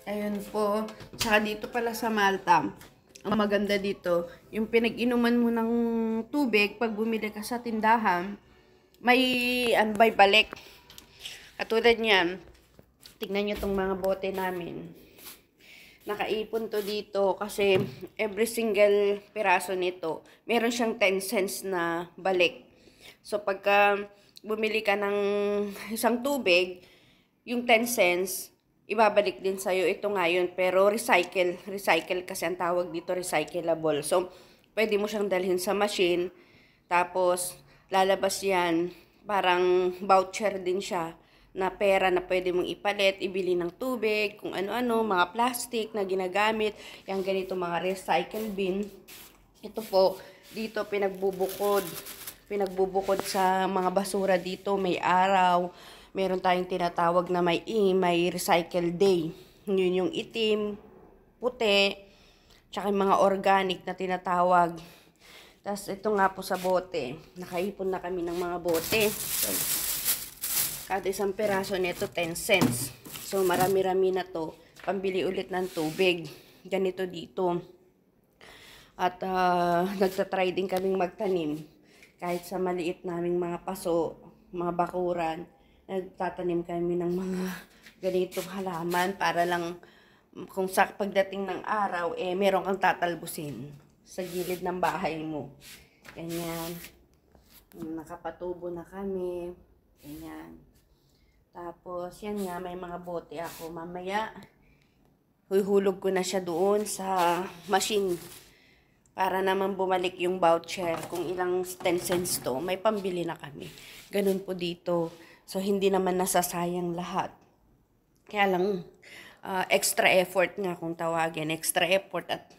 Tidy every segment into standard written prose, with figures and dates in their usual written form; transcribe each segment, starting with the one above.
Ayun po. Tsaka dito pala sa Malta, ang maganda dito, yung pinag-inuman mo ng tubig, pag bumili ka sa tindahan, may balik. Katulad niyan, tignan nyo tong mga bote namin. Nakaipon to dito kasi every single piraso nito, meron siyang 10 cents na balik. So, pagka bumili ka ng isang tubig, yung 10 cents, ibabalik din sa'yo. Ito nga yun, pero recycle. Recycle kasi ang tawag dito, recyclable. So, pwede mo siyang dalhin sa machine, tapos lalabas yan, parang voucher din siya na pera na pwede mong ipalit, ibili ng tubig, kung ano-ano, mga plastic na ginagamit, yung ganito mga recycle bin. Ito po, dito pinagbubukod sa mga basura dito, may araw, meron tayong tinatawag na may recycle day. Yun yung itim, puti, tsaka yung mga organic na tinatawag. Tapos ito nga po sa bote, nakaipon na kami ng mga bote. So, kada isang peraso nito 10 cents. So marami-rami na to, pambili ulit ng tubig. Ganito dito. At nagtatry din kaming magtanim. Kahit sa maliit naming mga paso, mga bakuran, nagtatanim kami ng mga ganitong halaman para lang kung sa pagdating ng araw, meron kang tatalbusin sa gilid ng bahay mo. Ganyan. Nakapatubo na kami. Ganyan. Tapos, yan nga, may mga bote ako. Mamaya, huhulog ko na siya doon sa machine para naman bumalik yung voucher. Kung ilang 10 cents to, may pambili na kami. Ganun po dito. So, hindi naman nasasayang lahat. Kaya lang, extra effort nga kung tawagin. Extra effort at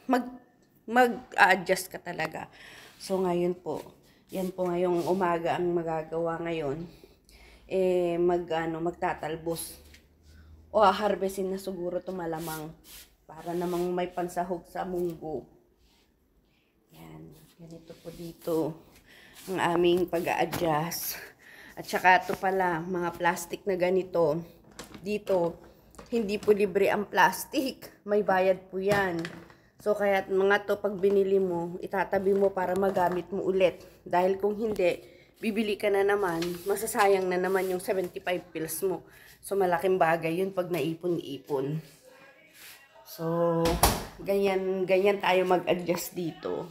mag-adjust ka talaga. So, ngayon po, yan po ngayong umaga ang magagawa ngayon. Magtatalbos. O harvestin na siguro ito malamang. Para namang may pansahog sa munggo. Yan. Ganito po dito ang aming pag-a-adjust. At saka ito pala, mga plastic na ganito. Dito, hindi po libre ang plastic. May bayad po yan. So, kaya mga to, pag binili mo, itatabi mo para magamit mo ulit. Dahil kung hindi, bibili ka na naman, masasayang na naman yung 75 pills mo. So, malaking bagay yun pag naipon-ipon. So, ganyan tayo mag-adjust dito.